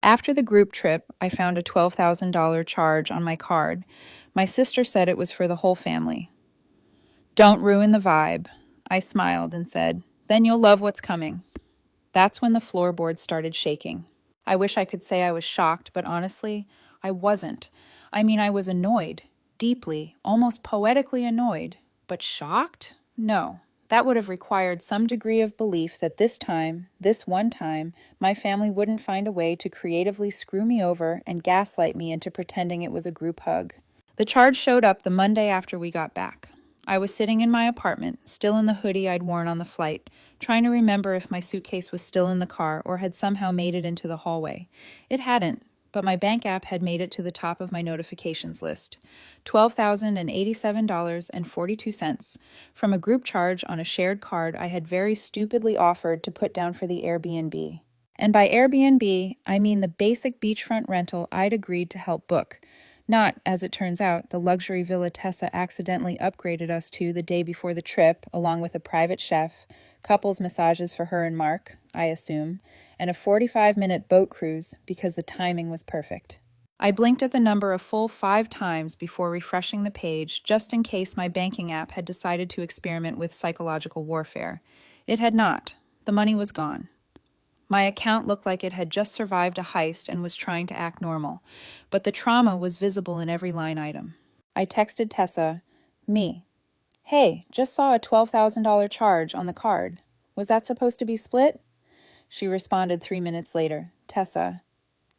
After the group trip, I found a $12,000 charge on my card. My sister said it was for the whole family. Don't ruin the vibe. I smiled and said, then you'll love what's coming. That's when the floorboards started shaking. I wish I could say I was shocked, but honestly, I wasn't. I mean, I was annoyed, deeply, almost poetically annoyed. But shocked? No. That would have required some degree of belief that this time, this one time, my family wouldn't find a way to creatively screw me over and gaslight me into pretending it was a group hug. The charge showed up the Monday after we got back. I was sitting in my apartment, still in the hoodie I'd worn on the flight, trying to remember if my suitcase was still in the car or had somehow made it into the hallway. It hadn't, but my bank app had made it to the top of my notifications list. $12,087.42 from a group charge on a shared card I had very stupidly offered to put down for the Airbnb. And by Airbnb, I mean the basic beachfront rental I'd agreed to help book. Not, as it turns out, the luxury villa Tessa accidentally upgraded us to the day before the trip, along with a private chef, couples massages for her and Mark, I assume, and a 45-minute boat cruise because the timing was perfect. I blinked at the number a full 5 times before refreshing the page, just in case my banking app had decided to experiment with psychological warfare. It had not. The money was gone. My account looked like it had just survived a heist and was trying to act normal, but the trauma was visible in every line item. I texted Tessa, me. Hey, just saw a $12,000 charge on the card. Was that supposed to be split? She responded 3 minutes later. Tessa,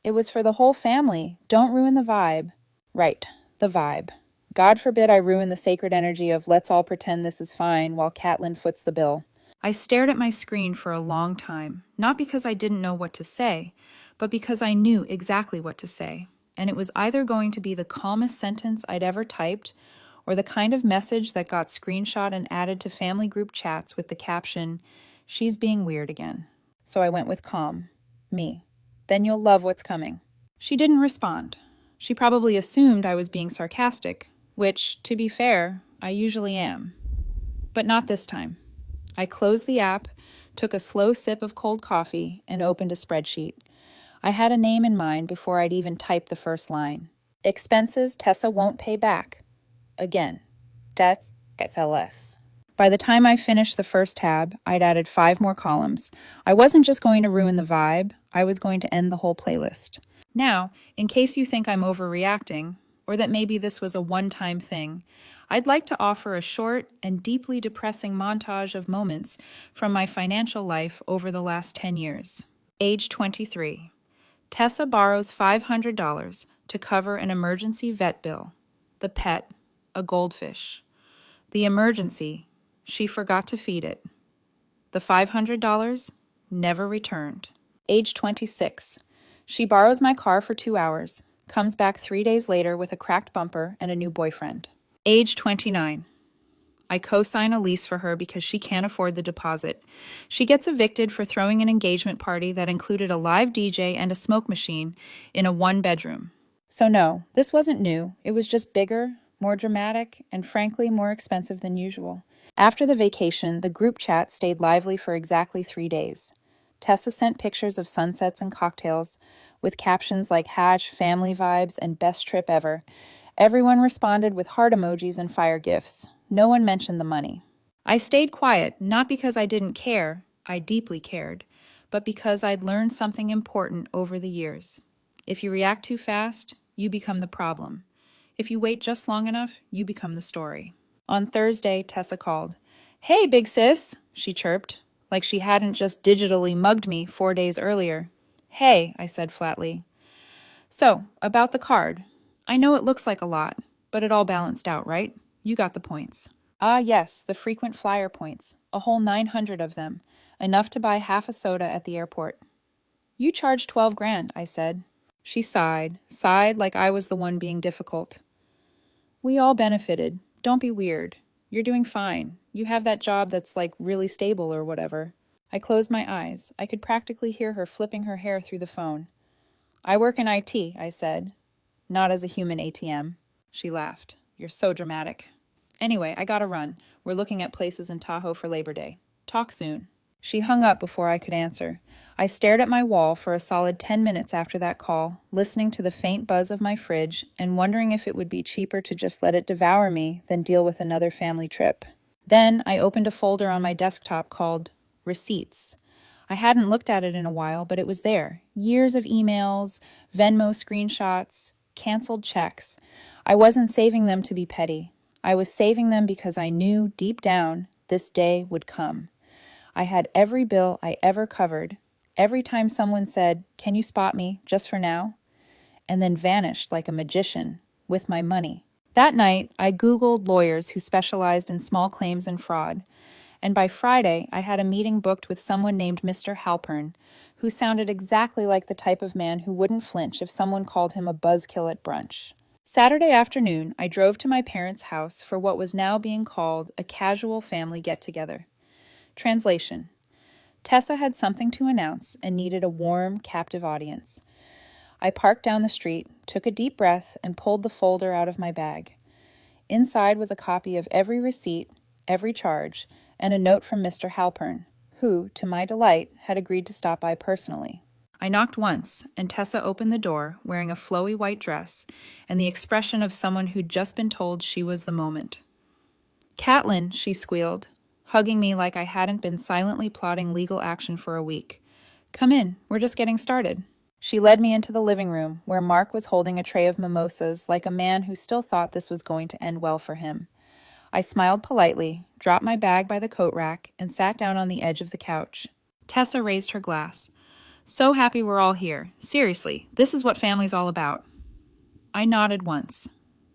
it was for the whole family. Don't ruin the vibe. Right, the vibe. God forbid I ruin the sacred energy of let's all pretend this is fine while Catelyn foots the bill. I stared at my screen for a long time, not because I didn't know what to say, but because I knew exactly what to say. And it was either going to be the calmest sentence I'd ever typed, or the kind of message that got screenshot and added to family group chats with the caption, "She's being weird again." So I went with calm. Me. Then you'll love what's coming. She didn't respond. She probably assumed I was being sarcastic, which, to be fair, I usually am. But not this time. I closed the app, took a slow sip of cold coffee, and opened a spreadsheet. I had a name in mind before I'd even typed the first line. Expenses Tessa won't pay back. Again. Debts SLS. By the time I finished the first tab, I'd added 5 more columns. I wasn't just going to ruin the vibe, I was going to end the whole playlist. Now, in case you think I'm overreacting, or that maybe this was a one-time thing, I'd like to offer a short and deeply depressing montage of moments from my financial life over the last 10 years. Age 23. Tessa borrows $500 to cover an emergency vet bill. The pet, a goldfish. The emergency, she forgot to feed it. The $500 never returned. Age 26. She borrows my car for 2 hours, comes back 3 days later with a cracked bumper and a new boyfriend. Age 29. I co-sign a lease for her because she can't afford the deposit. She gets evicted for throwing an engagement party that included a live DJ and a smoke machine in a 1-bedroom. So no, this wasn't new. It was just bigger, more dramatic, and frankly more expensive than usual. After the vacation, the group chat stayed lively for exactly 3 days. Tessa sent pictures of sunsets and cocktails with captions like #family vibes and best trip ever. Everyone responded with heart emojis and fire gifs. No one mentioned the money. I stayed quiet, not because I didn't care, I deeply cared, but because I'd learned something important over the years. If you react too fast, you become the problem. If you wait just long enough, you become the story. On Thursday, Tessa called. Hey, big sis, she chirped, like she hadn't just digitally mugged me 4 days earlier. Hey, I said flatly. So, about the card. I know it looks like a lot, but it all balanced out, right? You got the points. Ah, yes, the frequent flyer points. A whole 900 of them. Enough to buy half a soda at the airport. You charged 12 grand, I said. She sighed like I was the one being difficult. We all benefited. Don't be weird. You're doing fine. You have that job that's like really stable or whatever. I closed my eyes. I could practically hear her flipping her hair through the phone. I work in IT, I said. Not as a human ATM. She laughed. You're so dramatic. Anyway, I gotta run. We're looking at places in Tahoe for Labor Day. Talk soon. She hung up before I could answer. I stared at my wall for a solid 10 minutes after that call, listening to the faint buzz of my fridge and wondering if it would be cheaper to just let it devour me than deal with another family trip. Then I opened a folder on my desktop called Receipts. I hadn't looked at it in a while, but it was there. Years of emails, Venmo screenshots, canceled checks. I wasn't saving them to be petty. I was saving them because I knew deep down this day would come. I had every bill I ever covered, every time someone said, "Can you spot me, just for now?" and then vanished like a magician with my money. That night, I Googled lawyers who specialized in small claims and fraud, and by Friday, I had a meeting booked with someone named Mr. Halpern, who sounded exactly like the type of man who wouldn't flinch if someone called him a buzzkill at brunch. Saturday afternoon, I drove to my parents' house for what was now being called a casual family get-together. Translation: Tessa had something to announce and needed a warm, captive audience. I parked down the street, took a deep breath, and pulled the folder out of my bag. Inside was a copy of every receipt, every charge, and a note from Mr. Halpern, who, to my delight, had agreed to stop by personally. I knocked once, and Tessa opened the door, wearing a flowy white dress, and the expression of someone who'd just been told she was the moment. "Catelyn," she squealed, hugging me like I hadn't been silently plotting legal action for a week. "Come in, we're just getting started." She led me into the living room, where Mark was holding a tray of mimosas like a man who still thought this was going to end well for him. I smiled politely, dropped my bag by the coat rack, and sat down on the edge of the couch. Tessa raised her glass. "So happy we're all here. Seriously, this is what family's all about." I nodded once.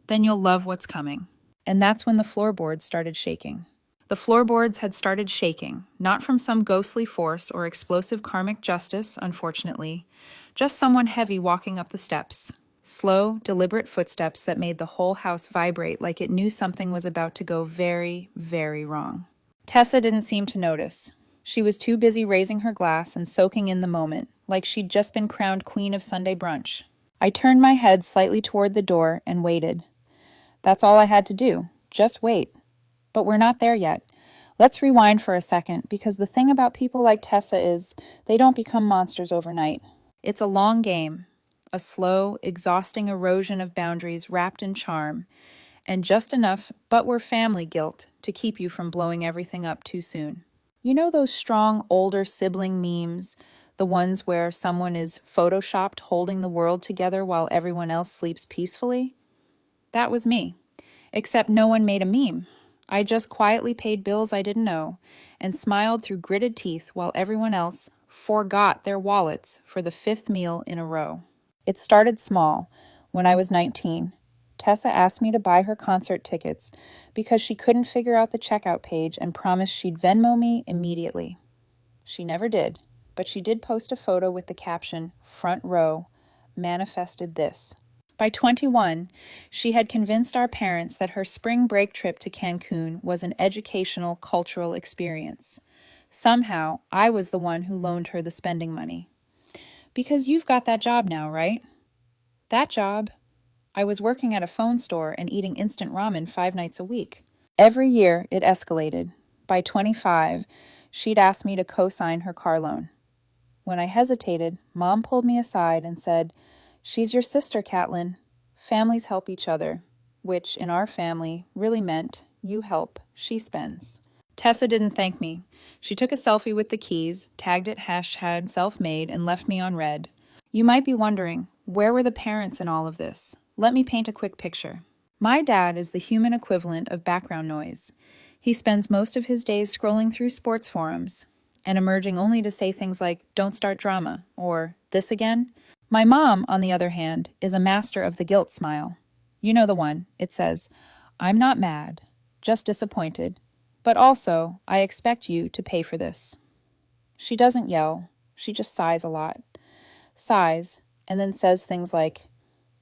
"Then you'll love what's coming." And that's when the floorboards started shaking. The floorboards had started shaking, not from some ghostly force or explosive karmic justice, unfortunately, just someone heavy walking up the steps. Slow, deliberate footsteps that made the whole house vibrate like it knew something was about to go very, very wrong. Tessa didn't seem to notice. She was too busy raising her glass and soaking in the moment, like she'd just been crowned queen of Sunday brunch. I turned my head slightly toward the door and waited. That's all I had to do, just wait. But we're not there yet. Let's rewind for a second, because the thing about people like Tessa is they don't become monsters overnight. It's a long game, a slow, exhausting erosion of boundaries wrapped in charm, and just enough "but we're family" guilt to keep you from blowing everything up too soon. You know those strong older sibling memes, the ones where someone is photoshopped holding the world together while everyone else sleeps peacefully? That was me, except no one made a meme. I just quietly paid bills I didn't owe and smiled through gritted teeth while everyone else forgot their wallets for the 5th meal in a row. It started small. When I was 19, Tessa asked me to buy her concert tickets because she couldn't figure out the checkout page and promised she'd Venmo me immediately. She never did, but she did post a photo with the caption, "Front row, manifested this." By 21, she had convinced our parents that her spring break trip to Cancun was an educational, cultural experience. Somehow, I was the one who loaned her the spending money. "Because you've got that job now, right?" That job? I was working at a phone store and eating instant ramen 5 nights a week. Every year, it escalated. By 25, she'd asked me to co-sign her car loan. When I hesitated, Mom pulled me aside and said, "She's your sister, Catelyn. Families help each other," which, in our family, really meant you help, she spends. Tessa didn't thank me. She took a selfie with the keys, tagged it #selfmade, and left me on red. You might be wondering, where were the parents in all of this? Let me paint a quick picture. My dad is the human equivalent of background noise. He spends most of his days scrolling through sports forums and emerging only to say things like, "Don't start drama," or "This again?" My mom, on the other hand, is a master of the guilt smile. You know the one. It says, "I'm not mad, just disappointed, but also I expect you to pay for this." She doesn't yell. She just sighs a lot. Sighs, and then says things like,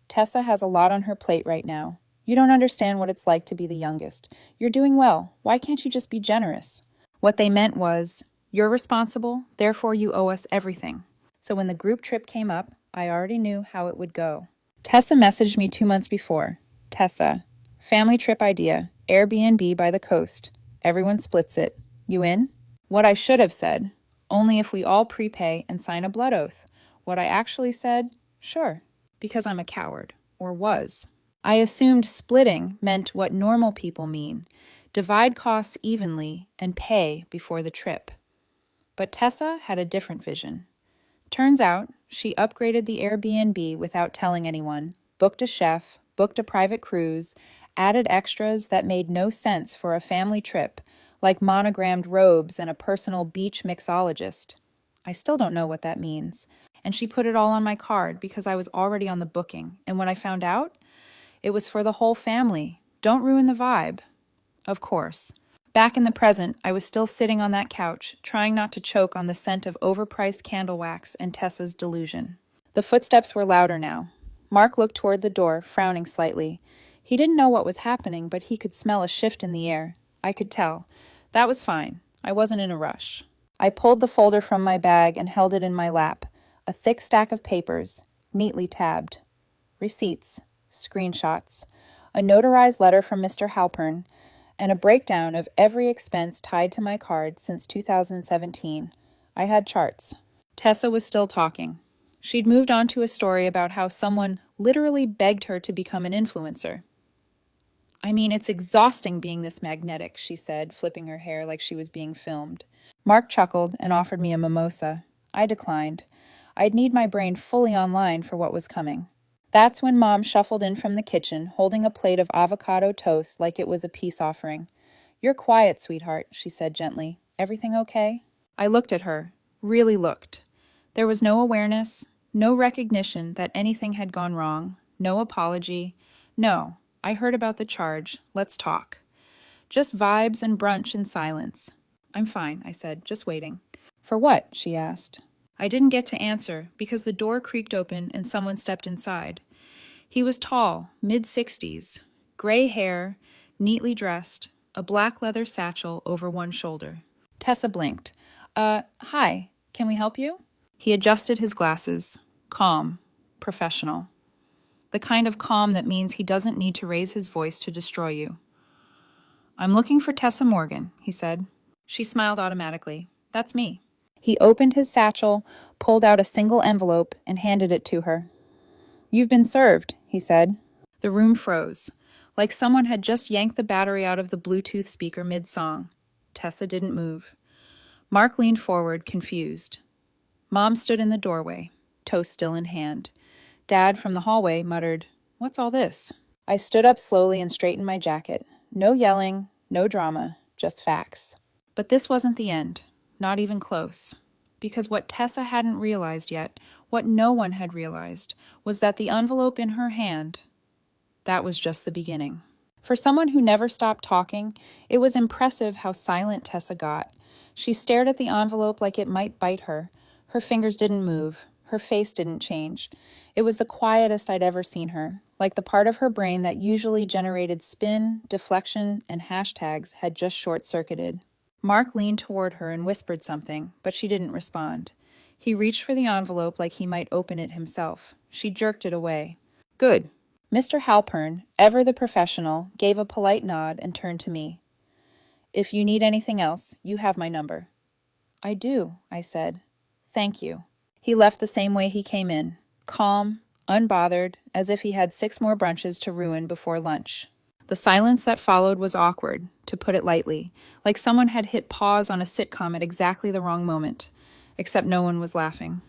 "Tessa has a lot on her plate right now. You don't understand what it's like to be the youngest. You're doing well. Why can't you just be generous?" What they meant was, "You're responsible, therefore you owe us everything." So when the group trip came up, I already knew how it would go. Tessa messaged me 2 months before. "Tessa, family trip idea, Airbnb by the coast. Everyone splits it. You in?" What I should have said, Only if we all prepay and sign a blood oath. What I actually said? Sure, because I'm a coward, or was. I assumed splitting meant what normal people mean: divide costs evenly and pay before the trip. But Tessa had a different vision. Turns out, she upgraded the Airbnb without telling anyone, booked a chef, booked a private cruise, added extras that made no sense for a family trip, like monogrammed robes and a personal beach mixologist. I still don't know what that means. And she put it all on my card because I was already on the booking. And when I found out, it was for the whole family. Don't ruin the vibe. Of course. Back in the present, I was still sitting on that couch, trying not to choke on the scent of overpriced candle wax and Tessa's delusion. The footsteps were louder now. Mark looked toward the door, frowning slightly. He didn't know what was happening, but he could smell a shift in the air. I could tell. That was fine. I wasn't in a rush. I pulled the folder from my bag and held it in my lap. A thick stack of papers, neatly tabbed. Receipts, screenshots, a notarized letter from Mr. Halpern, and a breakdown of every expense tied to my card since 2017. I had charts. Tessa was still talking. She'd moved on to a story about how someone literally begged her to become an influencer. I mean, it's exhausting being this magnetic, she said, flipping her hair like she was being filmed. Mark chuckled and offered me a mimosa. I declined. I'd need my brain fully online for what was coming. That's when Mom shuffled in from the kitchen, holding a plate of avocado toast like it was a peace offering. "You're quiet, sweetheart," she said gently. "Everything okay?" I looked at her, really looked. There was no awareness, no recognition that anything had gone wrong, no apology. No, I heard about the charge. Let's talk. Just vibes and brunch and silence. "I'm fine," I said, "just waiting." "For what?" she asked. I didn't get to answer because the door creaked open and someone stepped inside. He was tall, mid-60s, gray hair, neatly dressed, a black leather satchel over one shoulder. Tessa blinked. Hi, can we help you?" He adjusted his glasses. Calm, professional. The kind of calm that means he doesn't need to raise his voice to destroy you. "I'm looking for Tessa Morgan," he said. She smiled automatically. "That's me." He opened his satchel, pulled out a single envelope, and handed it to her. "You've been served," he said. The room froze, like someone had just yanked the battery out of the Bluetooth speaker mid-song. Tessa didn't move. Mark leaned forward, confused. Mom stood in the doorway, toast still in hand. Dad, from the hallway, muttered, "What's all this?" I stood up slowly and straightened my jacket. No yelling, no drama, just facts. But this wasn't the end. Not even close. Because what Tessa hadn't realized yet, what no one had realized, was that the envelope in her hand, that was just the beginning. For someone who never stopped talking, it was impressive how silent Tessa got. She stared at the envelope like it might bite her. Her fingers didn't move. Her face didn't change. It was the quietest I'd ever seen her, like the part of her brain that usually generated spin, deflection, and hashtags had just short-circuited. Mark leaned toward her and whispered something, but she didn't respond. He reached for the envelope like he might open it himself. She jerked it away. "Good." Mr. Halpern, ever the professional, gave a polite nod and turned to me. "If you need anything else, you have my number." "I do," I said. "Thank you." He left the same way he came in, calm, unbothered, as if he had 6 more brunches to ruin before lunch. The silence that followed was awkward, to put it lightly, like someone had hit pause on a sitcom at exactly the wrong moment, except no one was laughing.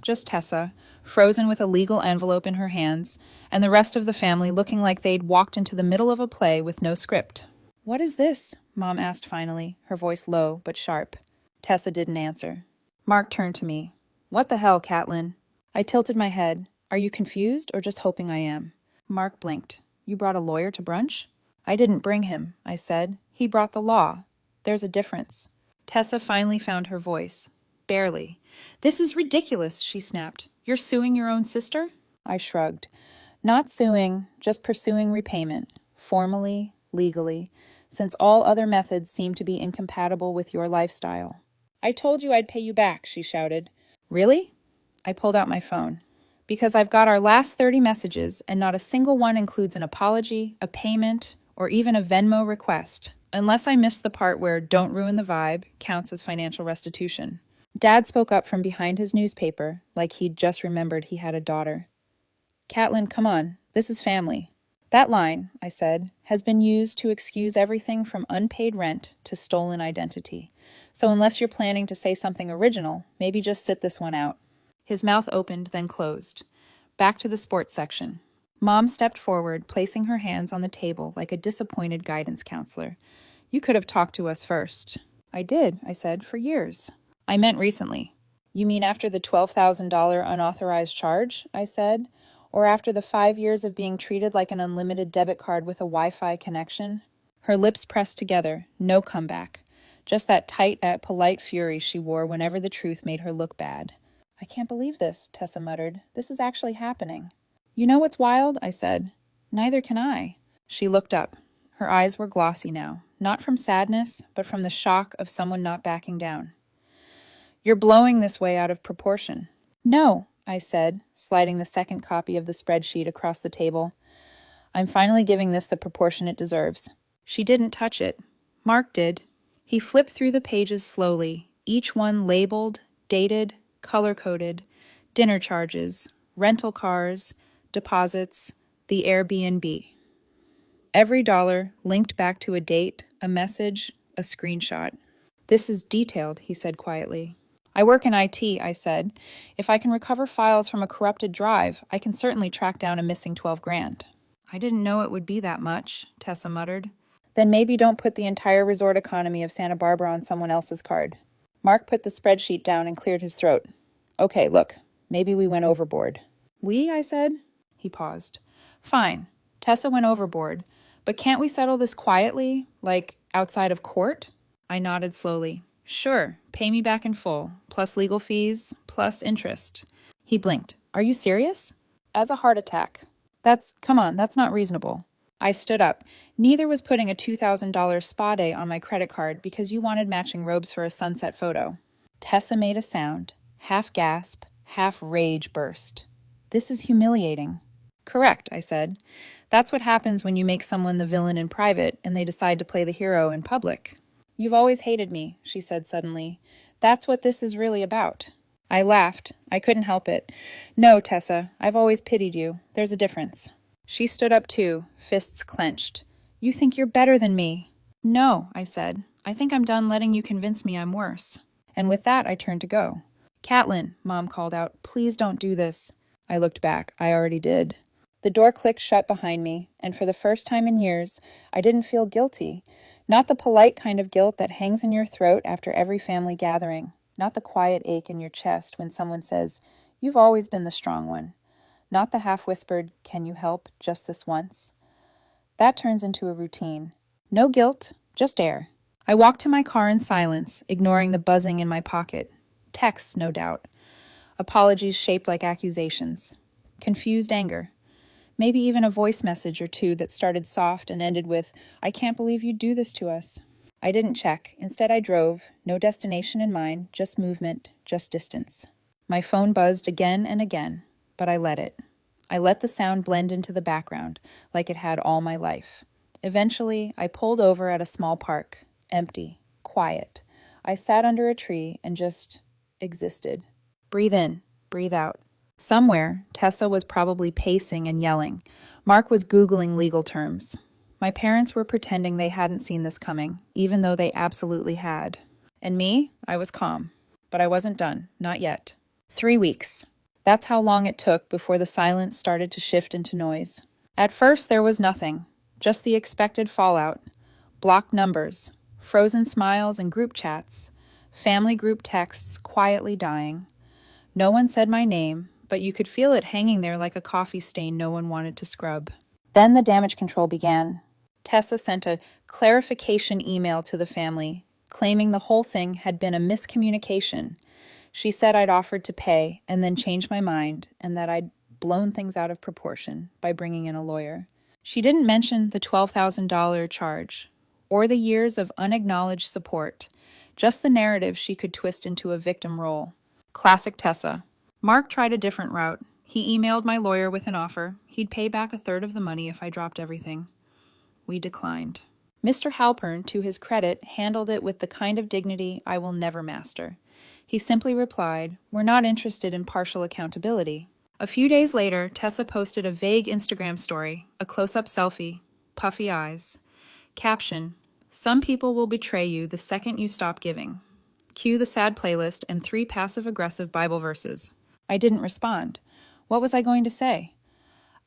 Just Tessa, frozen with a legal envelope in her hands, and the rest of the family looking like they'd walked into the middle of a play with no script. "What is this?" Mom asked finally, her voice low but sharp. Tessa didn't answer. Mark turned to me. "What the hell, Catelyn?" I tilted my head. "Are you confused or just hoping I am?" Mark blinked. "You brought a lawyer to brunch?" "I didn't bring him," I said. "He brought the law. There's a difference." Tessa finally found her voice. Barely. "This is ridiculous," she snapped. "You're suing your own sister?" I shrugged. "Not suing, just pursuing repayment. Formally, legally, since all other methods seem to be incompatible with your lifestyle." "I told you I'd pay you back," she shouted. "Really?" I pulled out my phone. "Because I've got our last 30 messages, and not a single one includes an apology, a payment, or even a Venmo request, unless I missed the part where 'don't ruin the vibe' counts as financial restitution." Dad spoke up from behind his newspaper, like he'd just remembered he had a daughter. Catelyn, come on, this is family. That line, I said, has been used to excuse everything from unpaid rent to stolen identity. So unless you're planning to say something original, maybe just sit this one out. His mouth opened, then closed. Back to the sports section. Mom stepped forward, placing her hands on the table like a disappointed guidance counselor. You could have talked to us first. I did, I said, for years. I meant recently. You mean after the $12,000 unauthorized charge? I said. Or after the 5 years of being treated like an unlimited debit card with a Wi-Fi connection? Her lips pressed together, no comeback. Just that tight, polite fury she wore whenever the truth made her look bad. I can't believe this, Tessa muttered. This is actually happening. You know what's wild? I said. Neither can I. She looked up. Her eyes were glossy now, not from sadness, but from the shock of someone not backing down. You're blowing this way out of proportion. No, I said, sliding the second copy of the spreadsheet across the table. I'm finally giving this the proportion it deserves. She didn't touch it. Mark did. He flipped through the pages slowly, each one labeled, dated, color-coded, dinner charges, rental cars, deposits, the Airbnb. Every dollar linked back to a date, a message, a screenshot. This is detailed, he said quietly. I work in IT, I said. If I can recover files from a corrupted drive, I can certainly track down a missing $12,000. I didn't know it would be that much, Tessa muttered. Then maybe don't put the entire resort economy of Santa Barbara on someone else's card. Mark put the spreadsheet down and cleared his throat. Okay, look, maybe we went overboard. We, I said. He paused. Fine, Tessa went overboard, but can't we settle this quietly, like outside of court? I nodded slowly. Sure, pay me back in full, plus legal fees, plus interest. He blinked. Are you serious? As a heart attack. Come on, that's not reasonable. I stood up. Neither was putting a $2,000 spa day on my credit card because you wanted matching robes for a sunset photo. Tessa made a sound, half gasp, half rage burst. This is humiliating. Correct, I said. That's what happens when you make someone the villain in private and they decide to play the hero in public. You've always hated me, she said suddenly. That's what this is really about. I laughed. I couldn't help it. No, Tessa, I've always pitied you. There's a difference. She stood up too, fists clenched. You think you're better than me. No, I said. I think I'm done letting you convince me I'm worse. And with that, I turned to go. Catelyn, Mom called out, please don't do this. I looked back. I already did. The door clicked shut behind me, and for the first time in years, I didn't feel guilty. Not the polite kind of guilt that hangs in your throat after every family gathering. Not the quiet ache in your chest when someone says, you've always been the strong one. Not the half-whispered, can you help, just this once. That turns into a routine. No guilt, just air. I walked to my car in silence, ignoring the buzzing in my pocket. Texts, no doubt. Apologies shaped like accusations. Confused anger. Maybe even a voice message or two that started soft and ended with, I can't believe you'd do this to us. I didn't check. Instead, I drove. No destination in mind, just movement, just distance. My phone buzzed again and again, but I let it. I let the sound blend into the background, like it had all my life. Eventually, I pulled over at a small park, empty, quiet. I sat under a tree and just existed. Breathe in, breathe out. Somewhere, Tessa was probably pacing and yelling. Mark was Googling legal terms. My parents were pretending they hadn't seen this coming, even though they absolutely had. And me, I was calm. But I wasn't done, not yet. 3 weeks. That's how long it took before the silence started to shift into noise. At first, there was nothing, just the expected fallout. Blocked numbers, frozen smiles and group chats, family group texts quietly dying. No one said my name, but you could feel it hanging there like a coffee stain no one wanted to scrub. Then the damage control began. Tessa sent a clarification email to the family, claiming the whole thing had been a miscommunication. She said I'd offered to pay and then changed my mind, and that I'd blown things out of proportion by bringing in a lawyer. She didn't mention the $12,000 charge, or the years of unacknowledged support, just the narrative she could twist into a victim role. Classic Tessa. Mark tried a different route. He emailed my lawyer with an offer. He'd pay back 1/3 of the money if I dropped everything. We declined. Mr. Halpern, to his credit, handled it with the kind of dignity I will never master. He simply replied, "We're not interested in partial accountability." A few days later, Tessa posted a vague Instagram story, a close-up selfie, puffy eyes. Caption, "Some people will betray you the second you stop giving." Cue the sad playlist and 3 passive-aggressive Bible verses. I didn't respond. What was I going to say?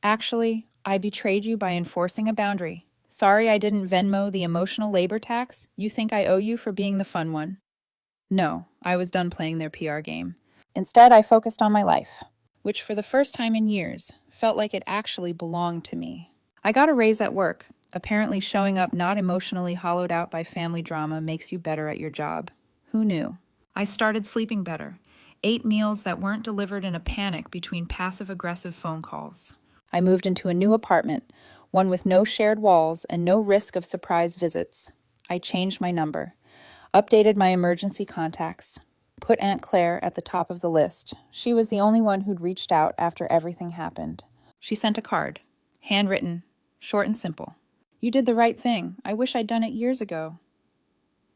Actually, I betrayed you by enforcing a boundary. Sorry I didn't Venmo the emotional labor tax you think I owe you for being the fun one. No, I was done playing their PR game. Instead, I focused on my life, which for the first time in years felt like it actually belonged to me. I got a raise at work. Apparently showing up not emotionally hollowed out by family drama makes you better at your job. Who knew? I started sleeping better. 8 meals that weren't delivered in a panic between passive-aggressive phone calls. I moved into a new apartment, one with no shared walls and no risk of surprise visits. I changed my number, updated my emergency contacts, put Aunt Claire at the top of the list. She was the only one who'd reached out after everything happened. She sent a card, handwritten, short and simple. "You did the right thing. I wish I'd done it years ago.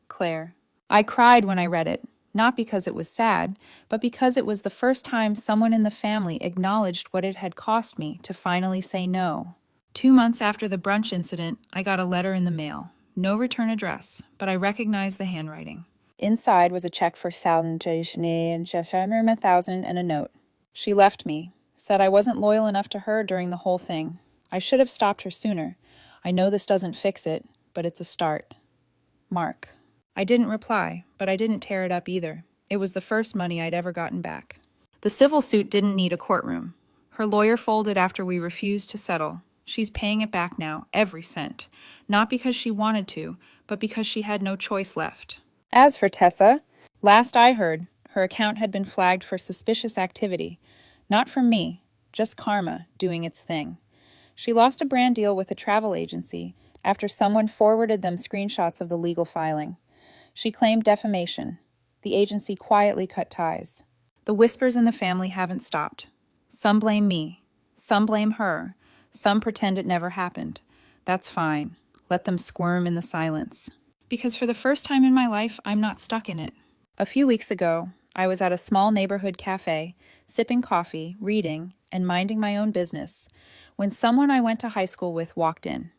Claire." I cried when I read it, not because it was sad, but because it was the first time someone in the family acknowledged what it had cost me to finally say no. 2 months after the brunch incident, I got a letter in the mail. No return address, but I recognized the handwriting. Inside was a check for $1,000 and a note. She left me, said I wasn't loyal enough to her during the whole thing. I should have stopped her sooner. I know this doesn't fix it, but it's a start. Mark. I didn't reply, but I didn't tear it up either. It was the first money I'd ever gotten back. The civil suit didn't need a courtroom. Her lawyer folded after we refused to settle. She's paying it back now, every cent. Not because she wanted to, but because she had no choice left. As for Tessa, last I heard, her account had been flagged for suspicious activity. Not from me, just karma doing its thing. She lost a brand deal with a travel agency after someone forwarded them screenshots of the legal filing. She claimed defamation. The agency quietly cut ties. The whispers in the family haven't stopped. Some blame me. Some blame her. Some pretend it never happened. That's fine. Let them squirm in the silence. Because for the first time in my life, I'm not stuck in it. A few weeks ago, I was at a small neighborhood cafe, sipping coffee, reading, and minding my own business, when someone I went to high school with walked in.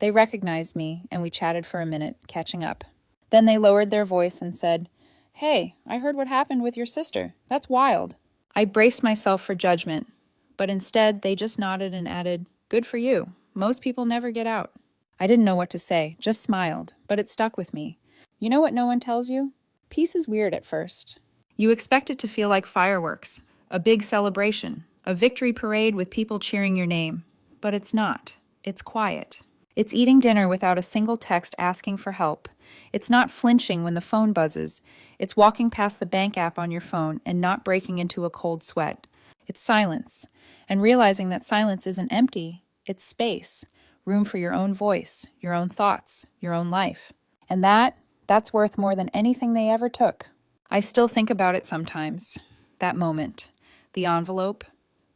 They recognized me, and we chatted for a minute, catching up. Then they lowered their voice and said, "Hey, I heard what happened with your sister. That's wild." I braced myself for judgment, but instead they just nodded and added, "Good for you. Most people never get out." I didn't know what to say, just smiled, but it stuck with me. You know what no one tells you? Peace is weird at first. You expect it to feel like fireworks, a big celebration, a victory parade with people cheering your name. But it's not. It's quiet. It's eating dinner without a single text asking for help. It's not flinching when the phone buzzes. It's walking past the bank app on your phone and not breaking into a cold sweat. It's silence, and realizing that silence isn't empty, it's space, room for your own voice, your own thoughts, your own life. And that's worth more than anything they ever took. I still think about it sometimes. That moment, the envelope,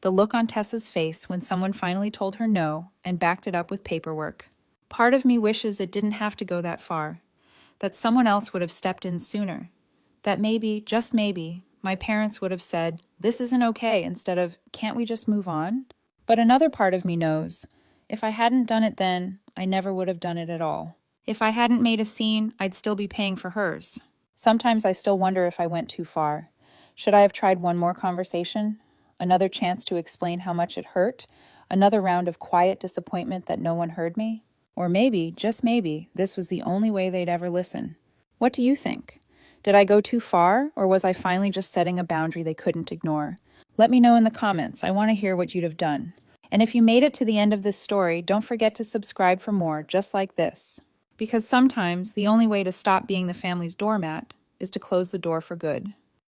the look on Tessa's face when someone finally told her no and backed it up with paperwork. Part of me wishes it didn't have to go that far, that someone else would have stepped in sooner, that maybe, just maybe, my parents would have said, "This isn't okay," instead of, "Can't we just move on?" But another part of me knows, if I hadn't done it then, I never would have done it at all. If I hadn't made a scene, I'd still be paying for hers. Sometimes I still wonder if I went too far. Should I have tried one more conversation? Another chance to explain how much it hurt? Another round of quiet disappointment that no one heard me? Or maybe, just maybe, this was the only way they'd ever listen. What do you think? Did I go too far, or was I finally just setting a boundary they couldn't ignore? Let me know in the comments. I want to hear what you'd have done. And if you made it to the end of this story, don't forget to subscribe for more just like this. Because sometimes the only way to stop being the family's doormat is to close the door for good.